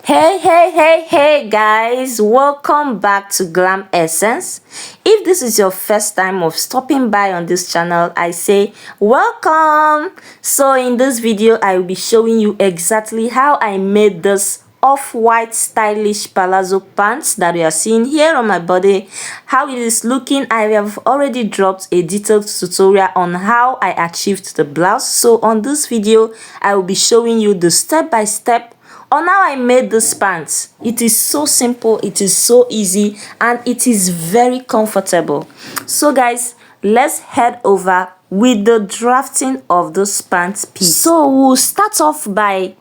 Hey guys, welcome back to Glam Essence. If this is your first time of stopping by on this channel, I say welcome. So in this video I will be showing you exactly how I made this off-white stylish palazzo pants that you are seeing here on my body. How it is looking, I have already dropped a detailed tutorial on how I achieved the blouse. So on this video I will be showing you the step-by-step on how I made this pants. It is so simple, it is so easy, and it is very comfortable. So guys, let's head over with the drafting of this pants piece. So we'll start off by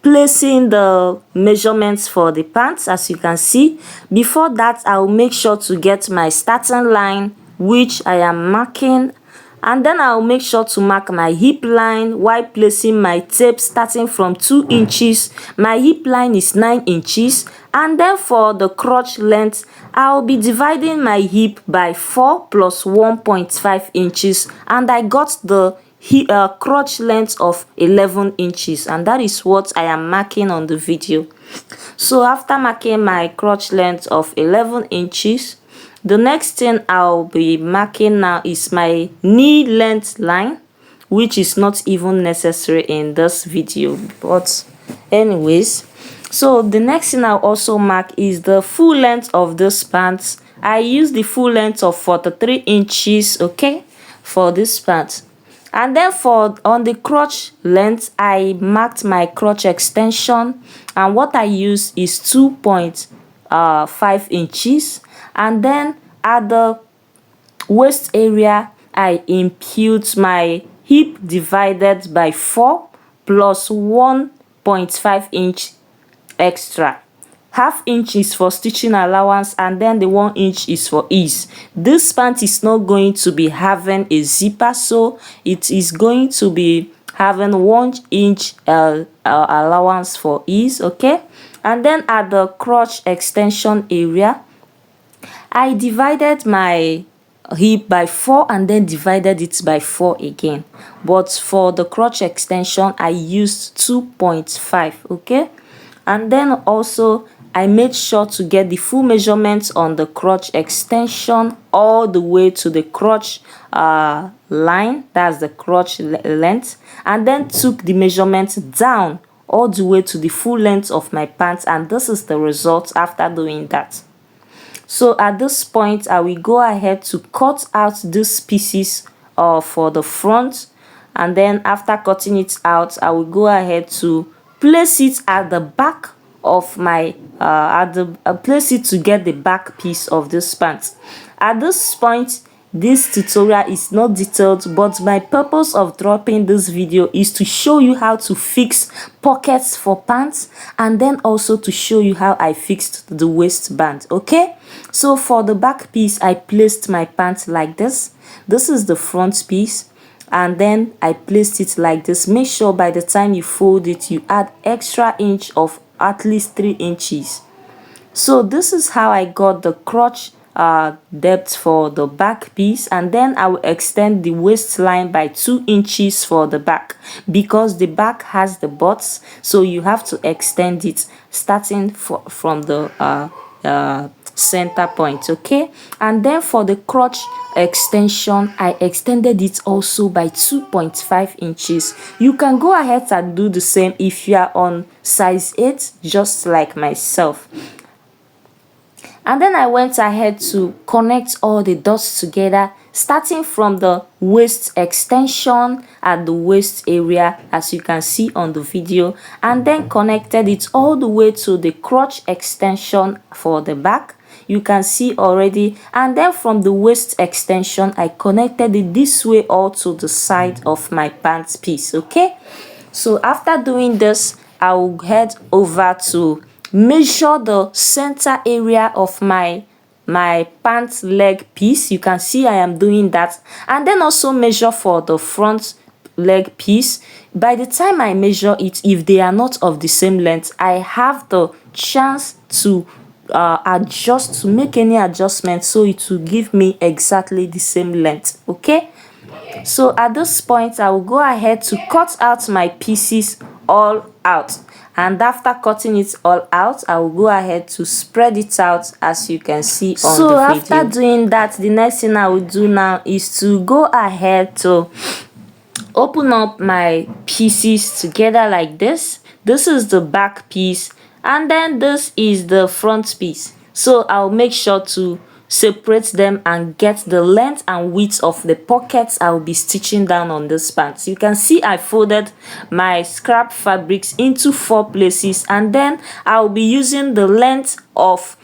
placing the measurements for the pants. As you can see, before that I'll make sure to get my starting line, which I am marking, and then I'll make sure to mark my hip line while placing my tape starting from 2 inches. My hip line is 9 inches, and then for the crotch length I'll be dividing my hip by 4 plus 1.5 inches, and I got the crotch length of 11 inches, and that is what I am marking on the video. So after marking my crotch length of 11 inches, the next thing I'll be marking now is my knee length line, which is not even necessary in this video, but anyways. So the next thing I'll also mark is the full length of this pants. I use the full length of 43 inches, okay, for this pants. And then on the crotch length, I marked my crotch extension, and what I use is 2.5 inches. And then at the waist area, I impute my hip divided by 4 plus 1.5 inch extra. Half inch is for stitching allowance, and then the 1 inch is for ease. This pant is not going to be having a zipper, so it is going to be having 1 inch allowance for ease, okay. And then at the crotch extension area, I divided my hip by 4 and then divided it by 4 again, but for the crotch extension I used 2.5, okay. And then also I made sure to get the full measurements on the crotch extension all the way to the crotch line, that's the crotch length, and then took the measurements down all the way to the full length of my pants, and this is the result after doing that. So at this point I will go ahead to cut out these pieces for the front, and then after cutting it out I will go ahead to place it at the back of my place it to get the back piece of this pants. At this point, this tutorial is not detailed, but my purpose of dropping this video is to show you how to fix pockets for pants, and then also to show you how I fixed the waistband, okay. So for the back piece, I placed my pants like this. This is the front piece, and then I placed it like this. Make sure by the time you fold it you add extra inch of at least 3 inches. So this is how I got the crotch depth for the back piece, and then I will extend the waistline by 2 inches for the back, because the back has the butts, so you have to extend it starting from the center point, okay. And then for the crotch extension, I extended it also by 2.5 inches. You can go ahead and do the same if you are on size 8, just like myself. And then I went ahead to connect all the dots together, starting from the waist extension at the waist area, as you can see on the video, and then connected it all the way to the crotch extension for the back. You can see already. And then from the waist extension I connected it this way all to the side of my pants piece, okay. So after doing this, I will head over to measure the center area of my pants leg piece. You can see I am doing that, and then also measure for the front leg piece. By the time I measure it, if they are not of the same length, I have the chance to adjust, to make any adjustment, so it will give me exactly the same length, okay. So at this point I will go ahead to cut out my pieces all out. And after cutting it all out, I will go ahead to spread it out as you can see on the video. So after doing that, the next thing I will do now is to go ahead to open up my pieces together like this. This is the back piece and then this is the front piece. So I'll make sure to separate them and get the length and width of the pockets I'll be stitching down on this pants. You can see I folded my scrap fabrics into 4 places, and then I'll be using the length of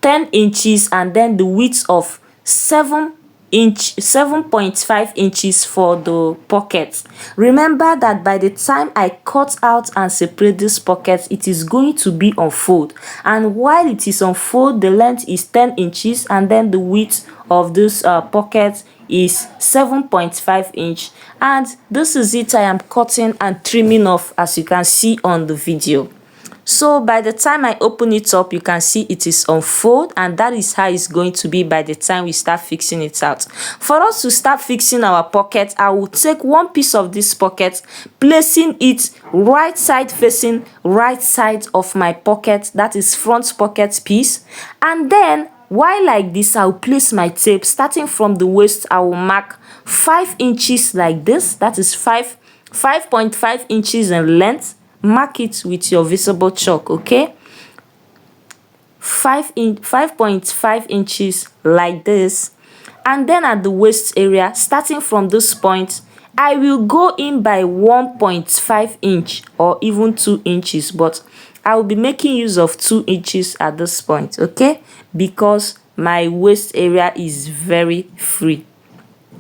10 inches and then the width of 7.5 inches for the pockets. Remember that by the time I cut out and separate this pocket, it is going to be on fold, and while it is on fold, the length is 10 inches and then the width of this pocket is 7.5 inch, and this is it I am cutting and trimming off as you can see on the video. So by the time I open it up, you can see it is on fold, and that is how it's going to be by the time we start fixing it out. For us to start fixing our pocket, I will take one piece of this pocket, placing it right side facing right side of my pocket, that is front pocket piece, and then while like this, I'll place my tape. Starting from the waist, I will mark 5 inches like this, that is 5.5 inches in length. Mark it with your visible chalk, okay? 5.5 inches like this, and then at the waist area, starting from this point, I will go in by 1.5 inch or even 2 inches, but I will be making use of 2 inches at this point, okay? Because my waist area is very free.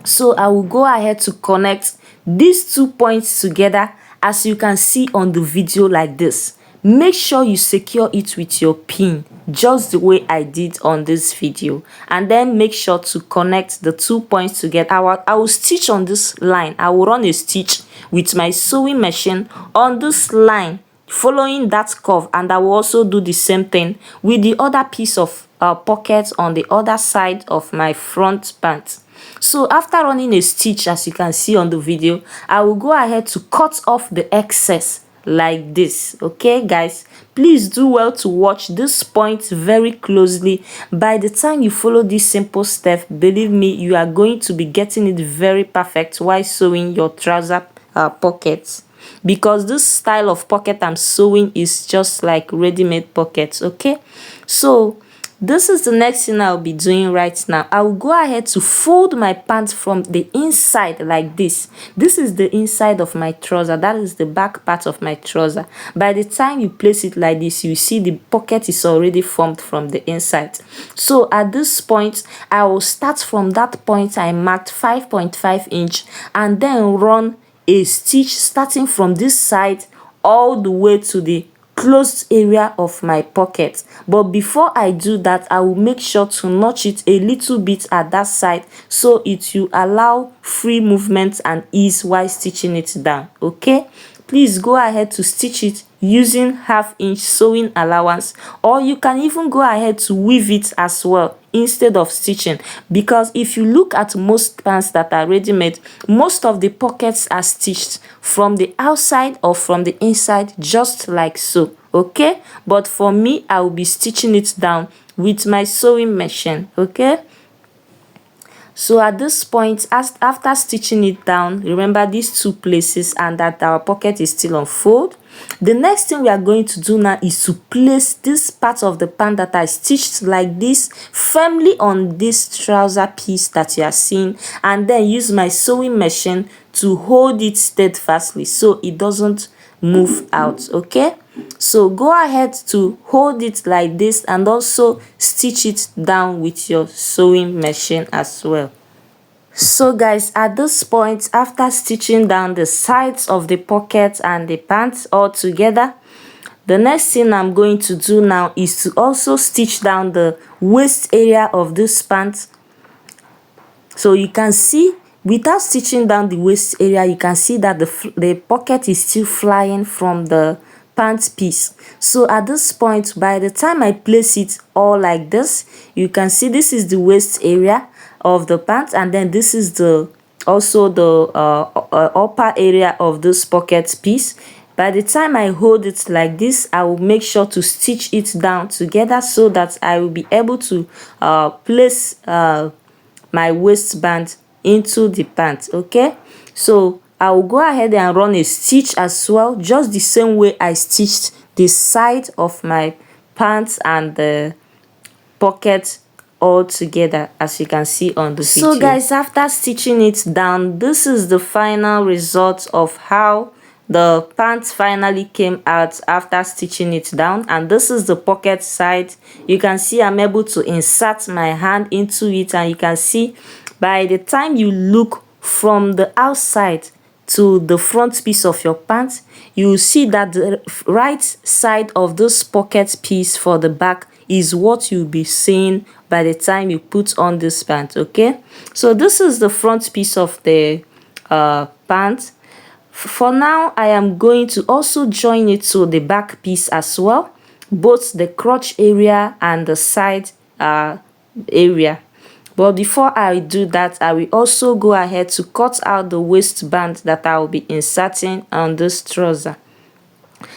So I will go ahead to connect these 2 points together as you can see on the video like this. Make sure you secure it with your pin, just the way I did on this video, and then make sure to connect the 2 points together. I will stitch on this line. I will run a stitch with my sewing machine on this line following that curve, and I will also do the same thing with the other piece of pocket on the other side of my front pant. So after running a stitch, as you can see on the video, I will go ahead to cut off the excess like this. Okay guys, please do well to watch this point very closely. By the time you follow this simple step, believe me, you are going to be getting it very perfect while sewing your trouser pockets, because this style of pocket I'm sewing is just like ready-made pockets. Okay, so this is the next thing I'll be doing right now. I will go ahead to fold my pants from the inside like this. This is the inside of my trouser. That is the back part of my trouser. By the time you place it like this, you see the pocket is already formed from the inside. So at this point, I will start from that point I marked 5.5 inch and then run a stitch starting from this side all the way to the closed area of my pocket. But before I do that, I will make sure to notch it a little bit at that side, so it will allow free movement and ease while stitching it down. Okay, please go ahead to stitch it using 1/2 inch sewing allowance, or you can even go ahead to weave it as well instead of stitching, because if you look at most pants that are ready-made, most of the pockets are stitched from the outside or from the inside, just like so. Okay, but for me, I will be stitching it down with my sewing machine. Okay, so at this point, after stitching it down, remember these 2 places and that our pocket is still on fold. The next thing we are going to do now is to place this part of the pant that I stitched like this firmly on this trouser piece that you are seeing, and then use my sewing machine to hold it steadfastly so it doesn't move out. Okay, so go ahead to hold it like this and also stitch it down with your sewing machine as well. So guys, at this point, after stitching down the sides of the pocket and the pants all together, the next thing I'm going to do now is to also stitch down the waist area of this pant. So you can see, without stitching down the waist area, you can see that the pocket is still flying from the pant piece. So at this point, by the time I place it all like this, you can see this is the waist area of the pants, and then this is the also the upper area of this pocket piece. By the time I hold it like this, I will make sure to stitch it down together so that I will be able to place my waistband into the pant. Okay, so I will go ahead and run a stitch as well, just the same way I stitched the side of my pants and the pocket all together, as you can see on the video. So guys, after stitching it down, this is the final result of how the pants finally came out after stitching it down. And this is the pocket side. You can see I'm able to insert my hand into it, and you can see by the time you look from the outside to the front piece of your pants, you will see that the right side of this pocket piece for the back is what you'll be seeing by the time you put on this pant. Okay, so this is the front piece of the pant. For now, I am going to also join it to the back piece as well, both the crotch area and the side area. But before I do that, I will also go ahead to cut out the waistband that I will be inserting on this trouser.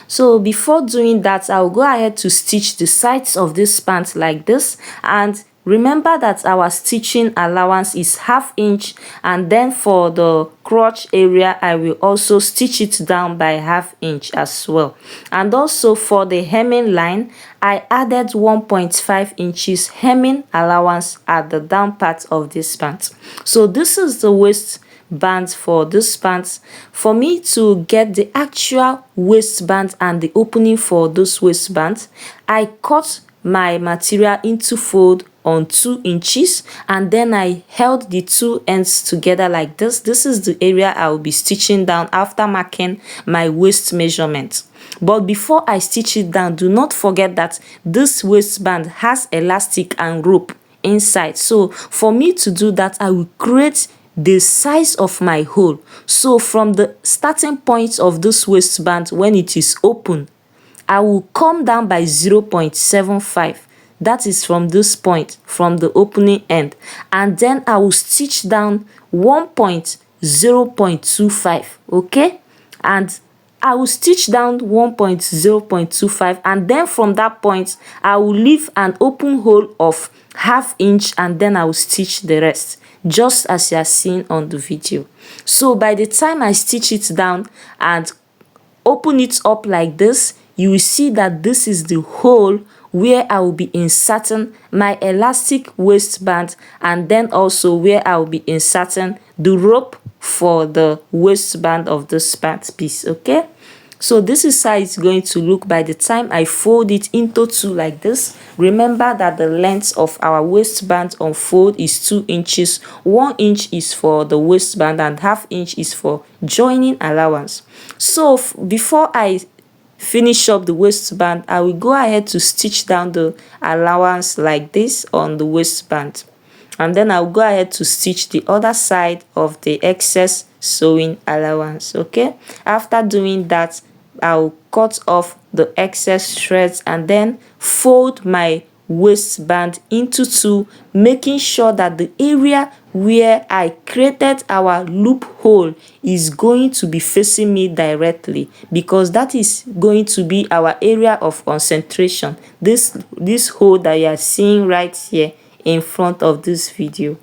So before doing that, I'll go ahead to stitch the sides of this pant like this. And remember that our stitching allowance is 1/2 inch, and then for the crotch area I will also stitch it down by 1/2 inch as well. And also for the hemming line, I added 1.5 inches hemming allowance at the down part of this pant. So this is the waistband for this pants. For me to get the actual waistband and the opening for this waistband, I cut my material into fold on 2 inches, and then I held the two ends together like this. This is the area I will be stitching down after marking my waist measurement. But before I stitch it down, do not forget that this waistband has elastic and rope inside. So for me to do that, I will create the size of my hole. So from the starting point of this waistband, when it is open, I will come down by 0.75. That is from this point, from the opening end, and then I will stitch down 1.0.25. okay, and I will stitch down 1.0.25, and then from that point I will leave an open hole of 1/2 inch, and then I will stitch the rest, just as you are seeing on the video. So by the time I stitch it down and open it up like this, you will see that this is the hole where I will be inserting my elastic waistband, and then also where I will be inserting the rope for the waistband of this pant piece. Okay, so this is how it's going to look by the time I fold it into two like this. Remember that the length of our waistband on fold is 2 inches. 1 inch is for the waistband and 1/2 inch is for joining allowance. So before I finish up the waistband, I will go ahead to stitch down the allowance like this on the waistband, and then I'll go ahead to stitch the other side of the excess sewing allowance. Okay, after doing that, I'll cut off the excess threads and then fold my waistband into two, making sure that the area where I created our loophole is going to be facing me directly, because that is going to be our area of concentration, this hole that you are seeing right here in front of this video.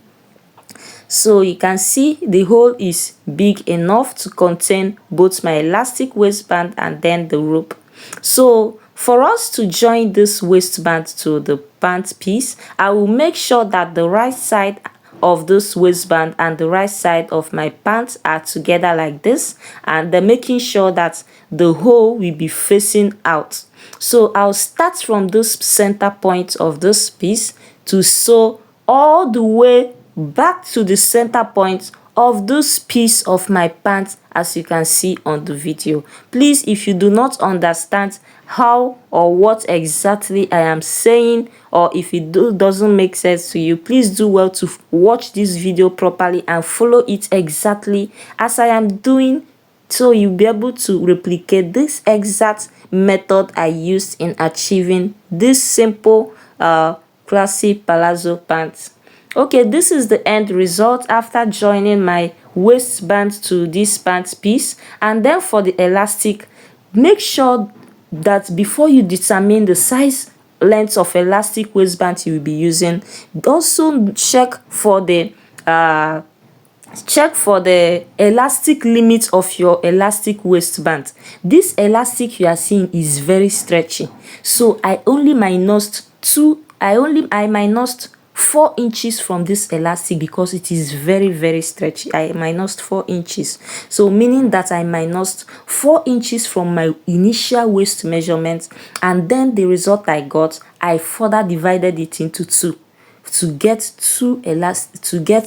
So you can see the hole is big enough to contain both my elastic waistband and then the rope. So for us to join this waistband to the pant piece, I will make sure that the right side of this waistband and the right side of my pants are together like this, and then making sure that the hole will be facing out. So I'll start from this center point of this piece to sew all the way back to the center point of this piece of my pants, as you can see on the video. Please, if you do not understand how or what exactly I am saying, or if it doesn't make sense to you, please do well to watch this video properly and follow it exactly as I am doing, so you'll be able to replicate this exact method I used in achieving this simple classic palazzo pants. Okay, this is the end result after joining my waistband to this pant piece. And then for the elastic, make sure that before you determine the size length of elastic waistband you will be using, also check for the elastic limit of your elastic waistband. This elastic you are seeing is very stretchy, so I minused 4 inches from this elastic because it is very stretchy. I minused 4 inches, so meaning that I minused 4 inches from my initial waist measurement, and then the result I got, I further divided it into 2 to get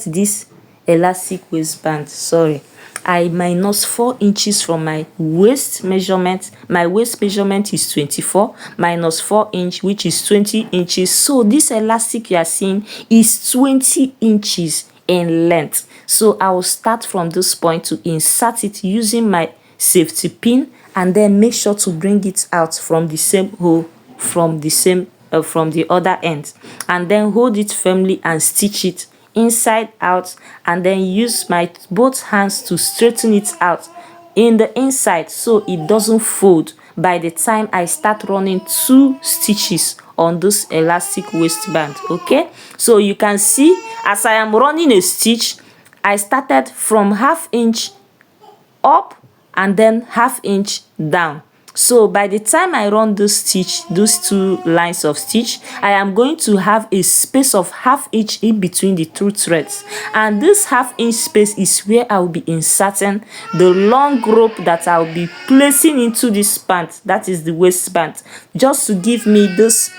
this elastic waistband. Sorry, I minus 4 inches from my waist measurement. My waist measurement is 24 minus 4 inch, which is 20 inches. So this elastic you are seeing is 20 inches in length. So I will start from this point to insert it using my safety pin, and then make sure to bring it out from the same hole from the other end, and then hold it firmly and stitch it inside out, and then use my both hands to straighten it out in the inside so it doesn't fold by the time I start running 2 stitches on this elastic waistband. Okay, so you can see as I am running a stitch, I started from 1/2 inch up and then 1/2 inch down. So by the time I run this stitch, those 2 lines of stitch, I am going to have a space of 1/2 inch in between the 2 threads, and this 1/2 inch space is where I will be inserting the long rope that I will be placing into this pant, that is the waistband, just to give me this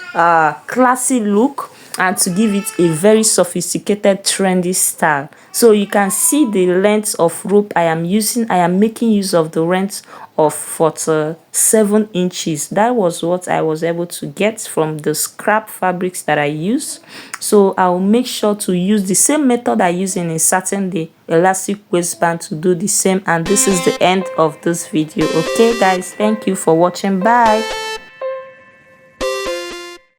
classy look and to give it a very sophisticated trendy style. So you can see the length of rope I am using. I am making use of the length of 47 inches. That was what I was able to get from the scrap fabrics that I use. So I'll make sure to use the same method I use in inserting the elastic waistband to do the same. And this is the end of this video. Okay guys, thank you for watching. Bye.